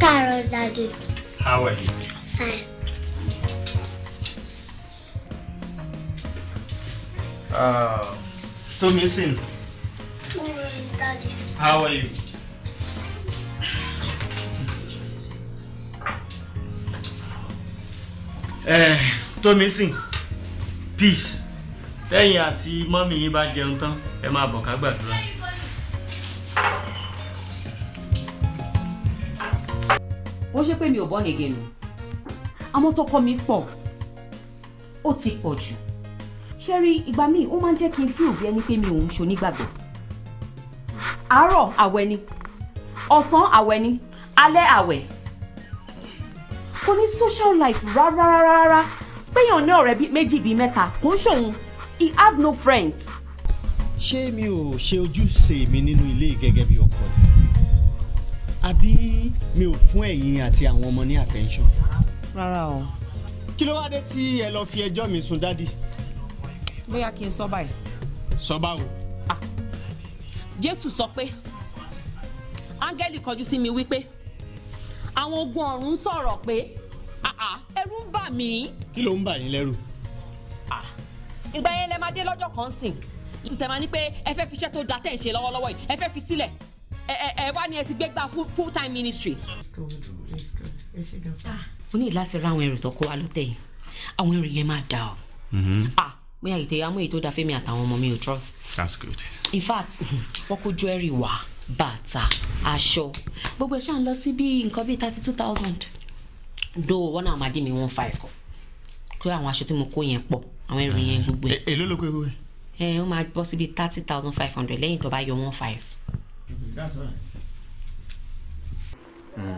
Carol, Daddy. How are you? Fine. To missing. Daddy. How are you? To missing. Peace. Tẹ́yìn àti mọ́mì yín bá jẹun tán, ẹ máa bọ̀ ká gbàdúrà. Ó ṣe pé mi ò born again. Àmọ́ tó kọ́ mi pọ̀. Ó ti pọ̀ jù. Ṣé rí ìgbà míì ó máa ń jẹ́ kí n feel bí ẹni pé mi ò ń ṣe onígbàgbọ́. Àárọ̀ àwẹ̀ ni. Ọ̀sán àwẹ̀ ni. Alẹ́ àwẹ̀. Kò ní social life rárá. Péyàn ní ọ̀rẹ́ méjì bíi mẹ́ta kò ń ṣòun. He has no friends. Ṣé mi ò ṣe ojúṣe mi nínú ilé gẹ́gẹ́ bí ọkọ ni? Àbí mi ò fún ẹ̀yin àti àwọn ọmọ ní attention? Rárá o. Kí ló wá dé tí ẹ lọ fi ẹjọ́ mi sùn dádì? Bóyá kí n sọ báyìí. Sọ báwo? Jésù sọ pé áńgẹ́lì kọjú sí mi wípé àwọn ogun ọ̀run sọ̀rọ̀ pé ẹ̀rù ń bà mí. Kí ló ń bà yín lẹ́rù? Ìgbà yẹn lẹ máa dé lọ́jọ́ kan sìn. Sì tẹ̀ máa ní pé ẹ fẹ́ fi iṣẹ́ tó da tẹ̀ ń ṣe lọ́wọ́lọ́wọ́ yìí ẹ fẹ́ fi sílẹ̀. Ẹ wá ní ẹ ti gbé gba full time ministry. Ó ní láti ra àwọn ẹrù tó kó wa lọ́tẹ̀ yìí. Àwọn ẹrù yẹn máa dà ọ́. Bóyá àmọ́ èyí tó da fẹ́mi àtàwọn ọmọ mi ò trust. That's good. In fact, wọ́n kó jewelry wá, bàtà, aṣọ. Gbogbo ẹ̀ ṣáà ń lọ sí bí nǹkan bíi 32,000. Though wọ́n náà máa dí mi 15,000 kọ́. Kí àwọn aṣọ tí mo kó yẹn pọ̀, àwọn ẹrù yẹn gbogbo ẹ̀. Èló ló pé gbogbo ẹ̀? Ó máa bọ́ sí bí 30,500 lẹ́yìn tó bá yọ 15,000. That's all right.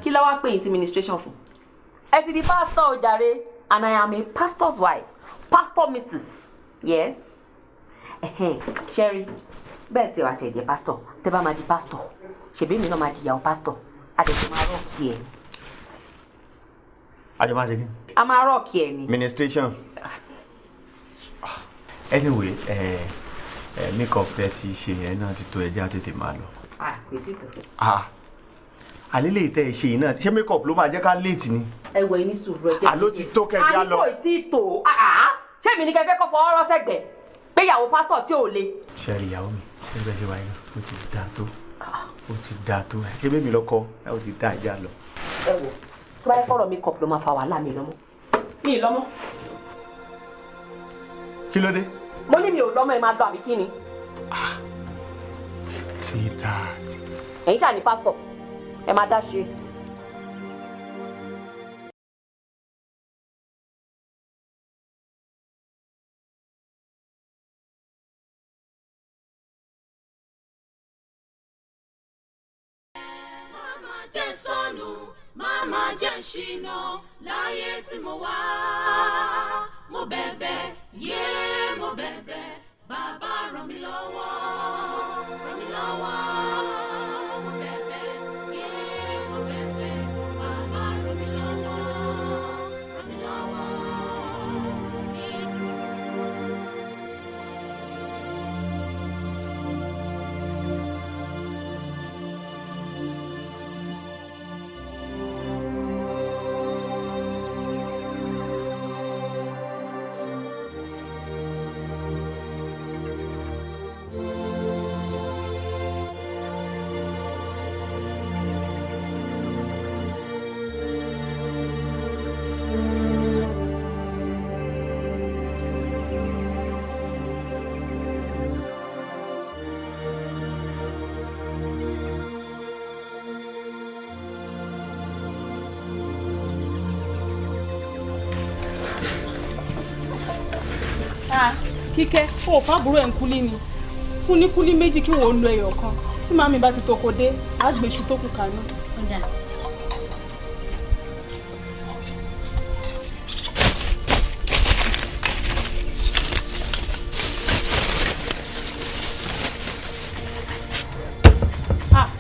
Kí ló wá pè yín sí ministration fún? Ẹ ti di pastor o jàre, and I am a pastor's wife. Pastor Mrs. Yes. Sherry, bẹ́ẹ̀ tí wàá tẹ̀ jẹ́ pastor, tẹ́ bá máa di pastor. Ṣèbí mi náà máa di ìyàwó pastor. A dẹ̀ ti máa rọ́ọ̀kì ẹ̀. Ajọ máa ṣe kí? A máa rọ́ọ̀kì ẹ̀ ni. Ministration. Anyway, makeup tẹ́ ti ṣe yẹn náà ti tó ẹja tètè máa lọ. Kò tí tó. Àlélè tẹ́ ẹ ṣe yìí náà, ṣé makeup ló máa jẹ́ ká late ni? Ẹ wẹ̀ ní sùúrù ẹ̀. Àló ti tó kẹjá lọ. Àníkò tí tó. Ṣé mi ní kẹfẹ́ kọ́ fọwọ́ rọ́ sẹ́gbẹ̀ẹ́? Pé ìyàwó pásítọ̀ tí ò le. Ṣẹ́rí ìyàwó mi, ṣé bẹ́ẹ̀ ṣe wáyé náà? Ó ti dáa tó. Ó ti dáa tó. Ṣé bẹ́ẹ̀ mi lọ́kọ? Ó ti dáa ìjà lọ. Ẹ wò, tó bá yẹ kọ́rọ̀ makeup ló máa fa wàhálà mi lọ́mọ. Mi ì lọ́mọ. Kí ló dé? Mo ní mi ò lọ́mọ ẹ máa lọ àbí kí ni? Sweetheart. Ẹ̀yin ṣáà ní pásítọ̀, ẹ máa dá ṣe. Jẹ́ sọnù, máma jẹ́ ṣìnà láyé tí mo wá. Mo bẹ̀bẹ̀, mo bẹ̀bẹ̀, bàbá ràn mí lọ́wọ́, ràn mí lọ́wọ́. Mo bẹ̀bẹ̀, mo bẹ̀bẹ̀, bàbá ràn mí lọ́wọ́, ràn mí lọ́wọ́. Kíkẹ́ ó fàbúrò ẹ̀ ń kúlí ni fún ní kúlí méjì kí wọ́n lo ẹyọ kan tí màmí bá ti toko dé àgbèṣù tó kù kánú.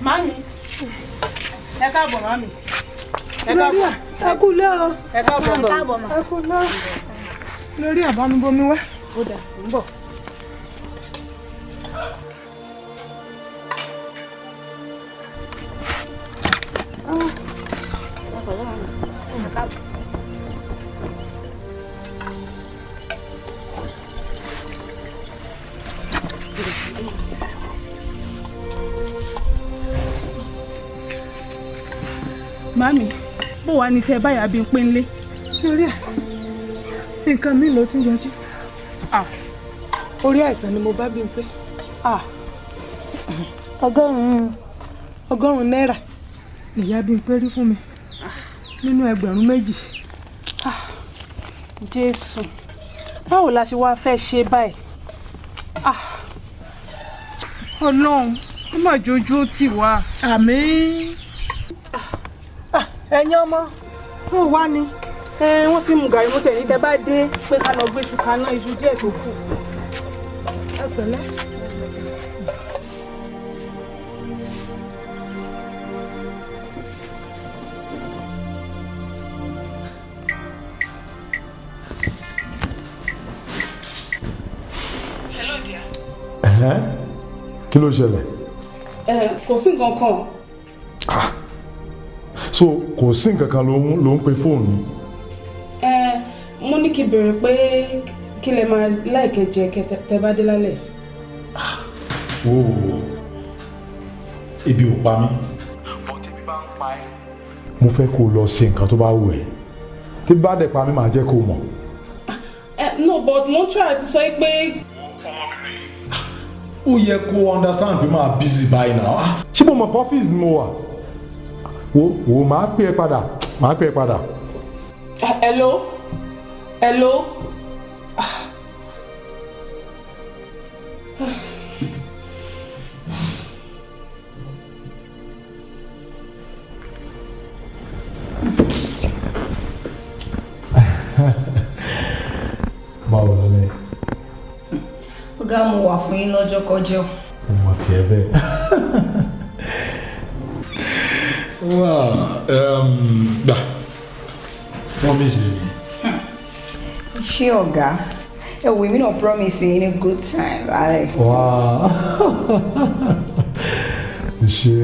Màmí ẹ káàbọ̀ màmí. Ẹ kúlẹ̀ o. Ẹ káàbọ̀ mà. Ẹ kúlẹ̀ lórí àbámibomi wá. Ó dà ń bọ̀. Màmí, bó wàá ní iṣẹ́ báyà bí n pé ńlé? Lórí à, nǹkan mi ló tún yọjú. Orí àìsàn ni mo bá bí n pé. Ọgọ́rùn-ún náírà nìyá bí n pé rí fún mi nínú 2,000. Jésù, báwo la ṣe wá fẹ́ ṣe báyìí? Ọlọ́run, ó mà jójú ó tì wá. Àmín. Ẹ̀yin ọmọ, ó wá ni. Wọ́n ti mú gàrí mo tẹ̀lé tẹ bá dé pé ká lọ gbé iṣu kaná, iṣu díẹ̀ tó kù. Ẹ pẹ̀lẹ́. Hello dear. Kí ló ṣẹlẹ̀? Kò sí nǹkan kan. So kò sí nǹkan kan ló ń pe fóònù. Mo ní kí bèrè pé kí lè máa láìkẹ́ jẹ tẹ bá dé lálẹ́. Ebi ò pa mí. Bọ́ tẹ́bí bá ń pa ẹ́. Mo fẹ́ kó o lọ ṣe nǹkan tó bá wù ẹ́. Tẹ́bí bá dẹ̀ pa mí màá jẹ́ kó o mọ̀. No, but mo try àti sọ pé. Ó yẹ kó o understand pé máa busy báyìí náà. Ṣé mo mọ̀ ọ́fíìsì ni mo wà? Wo máa pè é padà. Hello. Báwo lọ lẹ? Ọ̀gá mo wà fún yín lọ́jọ́ kọjọ́. Mo tiẹ̀ bẹ́ẹ̀. Gbà promise mi. Ṣé ọ̀gá? Ẹ wò mí náà promise in a good time. Wow. Ṣé.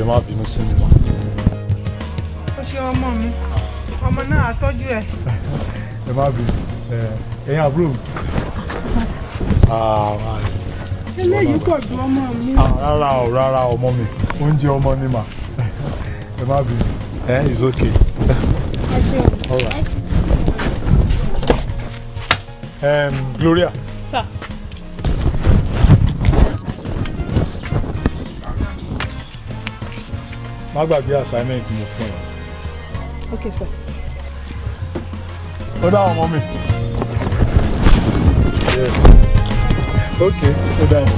Má bínú sí mi mọ́. Ó ṣe ọmọ mi, ọmọ náà àtọ́jú ẹ̀. Ẹ má bínú, ẹ̀yin àbúrò mi. Eléyìí pọ̀ ju ọmọ mi. Rárá ọmọ mi, oúnjẹ ọmọ ni mà. Ẹ má bínú, it's okay. Ẹ ṣe o. All right. Gloria. Sir. Má gbàgbé assignment mo fún ẹ. Okay, sir. Ó dá ọmọ mi. Yes. Okay, ó dá ọmọ.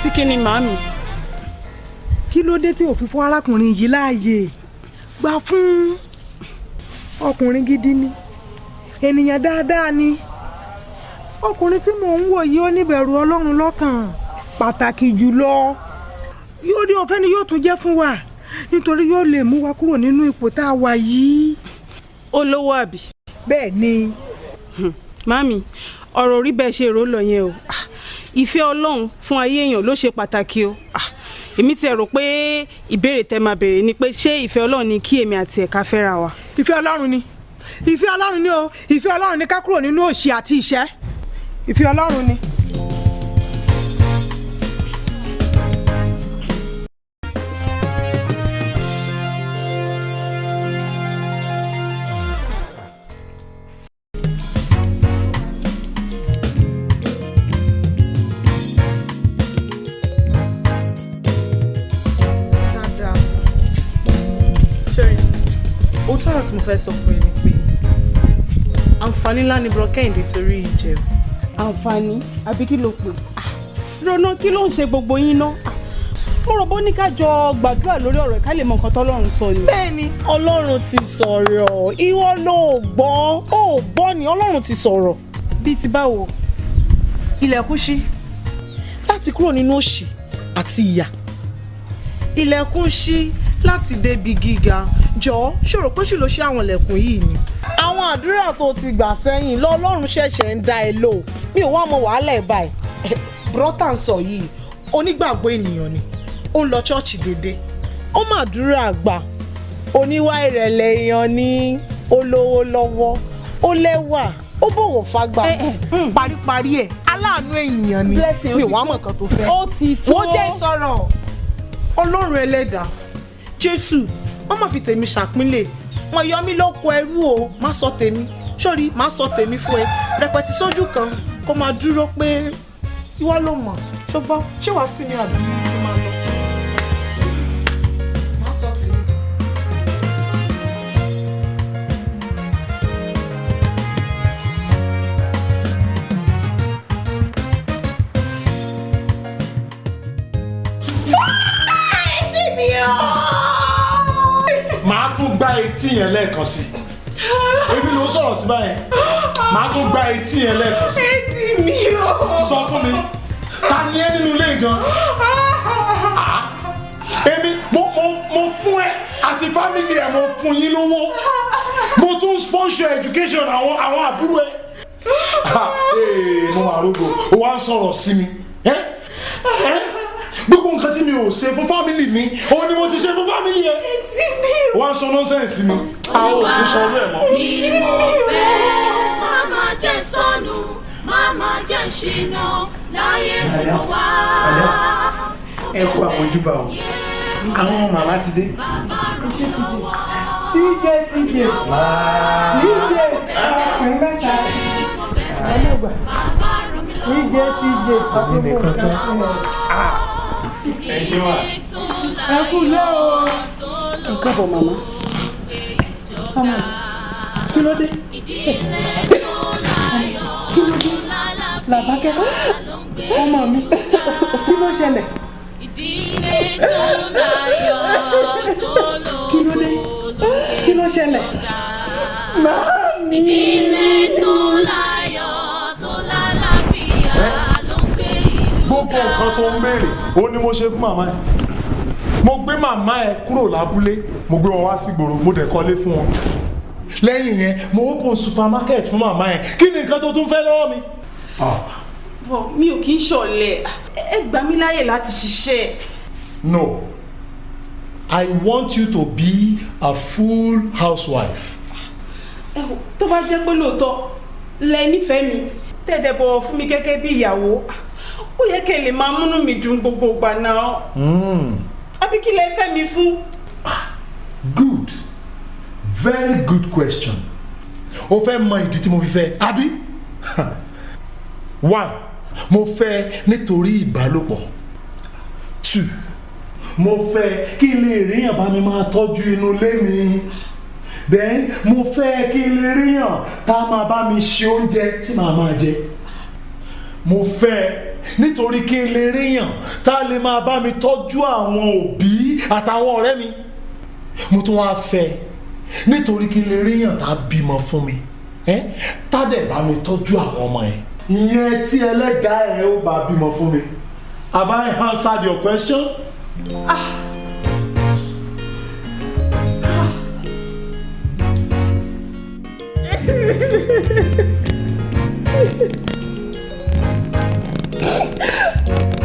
Tí kí ni màámi? Kí ló dé tí ò fi fún arákùnrin yìí láàyè? Gbà fún ọkùnrin gidi ni, ènìyàn dáadáa ni. Ọkùnrin tí mò ń wò yìí ó níbẹ̀rù Ọlọ́run lọ́kàn pàtàkì jùlọ. Yóò dé ọ̀fẹ́ ni yóò tún jẹ́ fún wa nítorí yóò lè mú wa kúrò nínú ipò tá a wà yìí. Ó lówó àbí? Bẹ́ẹ̀ ni. Màámi, ọ̀rọ̀ orí bẹ́ẹ̀ ṣe rò lọ yẹn o. Ìfẹ́ Ọlọ́run fún ayé èèyàn ló ṣe pàtàkì o. Èmi ti rò pé ìbéèrè tẹ́ máa béèrè ni pé ṣé ìfẹ́ Ọlọ́run ni kí èmi àti ẹ̀ka fẹ́ra wa? Ìfẹ́ Ọlọ́run ni. Ìfẹ́ Ọlọ́run ni o. Ìfẹ́ Ọlọ́run ni ká kúrò nínú òṣì àti ìṣẹ́. Ìfẹ́ Ọlọ́run ni. náà tí mo fẹ́ sọ fún ẹ ni pé àǹfààní ńlá ni brokende torí ìjẹ o. Àǹfààní àbí kí ló pè? Rona kí ló ń ṣe gbogbo yín ná? Mo rò bó ní ká jọ gbàdúrà lórí ọ̀rọ̀ ká lè mọ nǹkan tọ́lọ́run sọ ni. Bẹ́ẹ̀ni, Ọlọ́run ti sọ̀rọ̀. Ìwọ ló gbọ́ ni Ọlọ́run ti sọ̀rọ̀. Bí ti báwo? Ilẹ̀kùn ṣí láti kúrò nínú òṣì àti ìyà. Ilẹ̀kùn ṣí láti débi gíga. Jọ̀ọ́ ṣòro pé ṣì ló ṣe àwọn ilẹ̀kùn yìí ni. Àwọn àdúrà tó ti gbà sẹ́yìn lọ́lọ́run ṣẹ̀ṣẹ̀ ń dá ẹ lò. Mi ò wá mọ wàhálà ẹ̀ báyìí. Brọ́tà ń sọ yìí onígbàgbọ́ ènìyàn ni. Ó ń lọ ṣọ́ọ̀ṣì dédé. Ó máa dúrà àgbà. Oníwà ìrẹ̀lẹ̀ èèyàn ni. Ó lówó lọ́wọ́. Ó lẹ́wà. Ó bọ̀wọ̀ fágbà. Paríparí ẹ̀ aláàánú èèyàn ni. Mi ò wá mọ̀ nǹkan tó fẹ́. Ó ti tó. Wọ́n jẹ́ ìsọ̀rọ̀. Ọlọ́run ẹlẹ́dàá. Jésù, wọ́n má fi tèmi ṣàpínlẹ̀. Wọ́n yọ mí lóko ẹrú o. Má sọ tèmi. Sórí, má sọ tèmi fún ẹ. Rẹpẹtì sójú kan kó máa dúró pé ìwọ ló mọ̀. Ṣùgbọ́n ṣé wàá sí mi àbí kí n máa lọ? Má sọ tèmi. Màá tún gbá etí yẹn lẹ́ẹ̀kan sí. Èmi ló sọ̀rọ̀ sí báyẹn. Màá tún gbá etí yẹn lẹ́ẹ̀kan sí. Etí mi o. Sọ fún mi, ta ni ẹ nínú ilé gan? Èmi mo fún ẹ àti fámìlì ẹ mo fún yín lówó. Mo tún sponsor education àwọn àbúrò ẹ. Mo wà rògbò, o wá ń sọ̀rọ̀ sí mi. Gbogbo nǹkan tí mi ò ṣe fún fámìlì mi, òun ni mo ti ṣe fún fámìlì ẹ. Etí mi o. Wọ́n á sọ nọ́sẹ̀nsì mi. Àwọn ò tún sọ ọ̀rọ̀ ẹ̀ mọ́. Ni mo fẹ́, máma jẹ́ sọnù, máma jẹ́ ṣìnà, láyé tí mo wá. Ẹ kú àmójúbà o. Àwọn màmá ti dé. Tíjẹ ọkùnrin mẹ́ta. Tíjẹ Ẹ ṣe wà. Ẹ kú lé o. ẹ káàbọ̀ màmá. Ọmọ kí ló dé? Kí ló dé? Làbákẹ́ ọmọ mi kí ló ṣẹlẹ̀? Kí ló dé? Kí ló ṣẹlẹ̀? Màámi. Gbogbo nǹkan tó ń béèrè ó ní mo ṣe fún màmá ẹ. Mo gbé màmá ẹ kúrò lábúlé, mo gbé wọn wá sí ìgboro, mo dẹ̀ kọ́lé fún wọn. Lẹ́yìn yẹn mo open supermarket fún màmá ẹ. Kí ni nǹkan tó tún fẹ́ lọ́wọ́ mi? Bọ̀ mi ò kí ń ṣọ̀lẹ, ẹ gbà mí láyè láti ṣiṣẹ́. No, I want you to be a full housewife. Tó bá jẹ́ pé lóòótọ́ lẹ nífẹ̀ẹ́ mi tẹ̀dẹ̀ bọ̀wọ̀ fún mi gẹ́gẹ́ bí ìyàwó, ó yẹ kẹ́ lè máa múnú mi dùn gbogbo ìgbà náà. Àbí kí lẹ fẹ́ mi fún? Good, very good question. O fẹ́ mọ ìdí tí mo fi fẹ́, àbí? One, mo fẹ́ nítorí ìbálòpọ̀. Two, mo fẹ́ kí n lè ríyàn bá mi máa tọ́jú inú ilé mi. Then mo fẹ́ kí n lè ríyàn tá a máa bá mi ṣe oúnjẹ tí màá máa jẹ. Mo fẹ́ nítorí kí n lè ríyàn tá a lè máa bá mi tọ́jú àwọn òbí àtàwọn ọ̀rẹ́ mi. Mo tún wá fẹ́ nítorí kí n lè ríyàn tá a bímọ fún mi, tá a dẹ̀ bá mi tọ́jú àwọn ọmọ ẹ̀. Ìyẹn tí ẹlẹ́dàá ẹ̀ ó bá bímọ fún mi. Have I answered your question?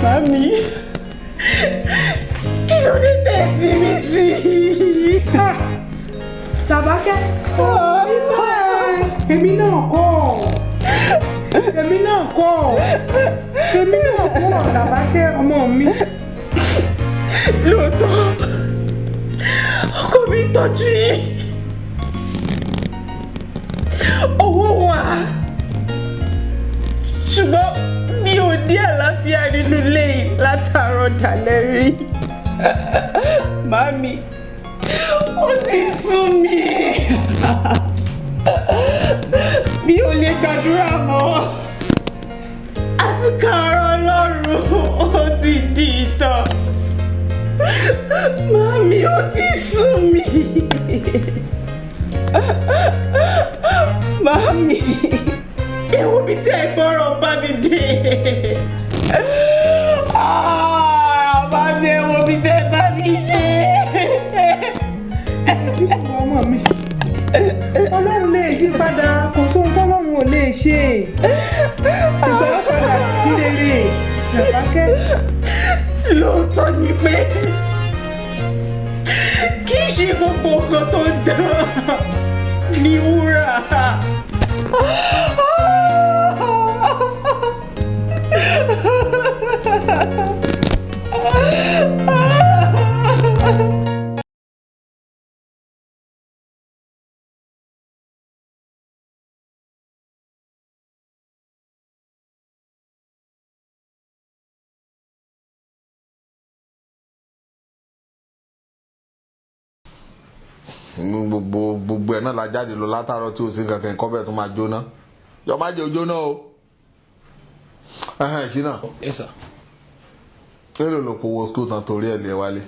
Mami, kí ló dé tẹ̀sí mi sí? Tàbákẹ́. Èmi náà kọ́. Tàbákẹ́ ọmọ mi. Lóòótọ́, ọkọ mi tọ́jú yín. Owó wà. Ṣùgbọ́n mi ò ní àlàáfíà nínú ilé yìí látàárọ̀ dalẹ́ rí. Màámi, Ó ti sú mi. Mi ò lè gbàdúrà mọ́. Àti kàárọ̀ Ọlọ́run ó ti di ìtàn. Mami, ó ti sú mi. Mami, ewu bí tí ẹ gbọ́rọ̀ bá mi dé. Mami, ewu bí tí ẹ bá mi ṣe. Kí sì wọ́n mọ̀ mi? Ọlọ́run lè yí padà, kò sóhun tọ́lọ́run ò lè ṣe. Ìgbà padà sí rere, Làbákẹ́. Lóòótọ́ ni pé kì í ṣe gbogbo nǹkan tó dán ní wúrà. gbogbo ẹ̀ náà la jáde lọ látàárọ̀ tí o sì ń kankan kọ́ bẹ́ẹ̀ tó máa jóná yọ má jẹ́ ojóná o. ṣínà. Yes sir. èrò ló kó wo school tán torí ẹ̀ lé wálé.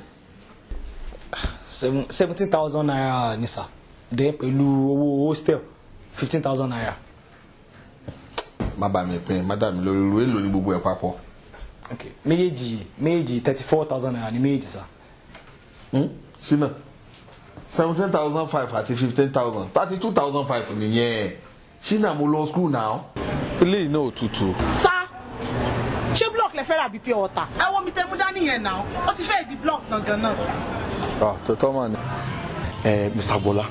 17,000 naira ní sà dé pẹ̀lú owó hostel 15,000 naira. má bà mí pín má dà mí lórí irú èlò ní gbogbo ẹ̀ papọ̀. ok méjèèjì 34,000 naira ní méjèèjì sà. ṣínà 17,500 àti 15,000 32,500 nìyẹn. ṣínà mo lọ school now. eléyìí náà ò tutù. Sá, ṣé block lẹ fẹ́ rà bí pure water? Ẹ wo mi tẹ́ mú dání yẹn náà, ó ti fẹ́ di block gangan náà. Tòótọ́ mà ní. Mr. Bola,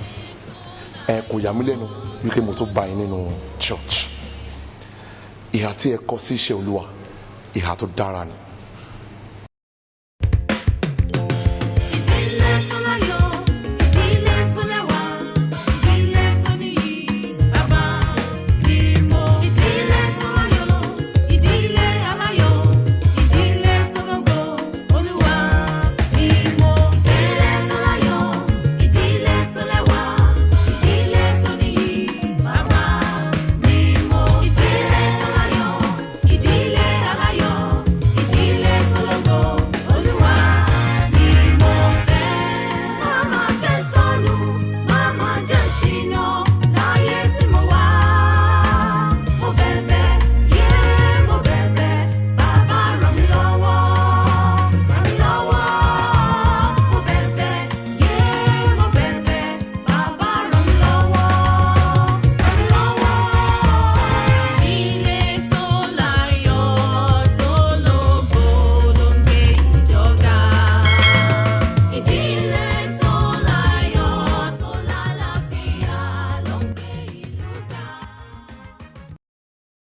kò yà mí lẹ́nu wípé mo tó bá yín nínú church. Ìhà tí ẹ kọ sí iṣẹ́ Olúwa, ìhà tó dára ni.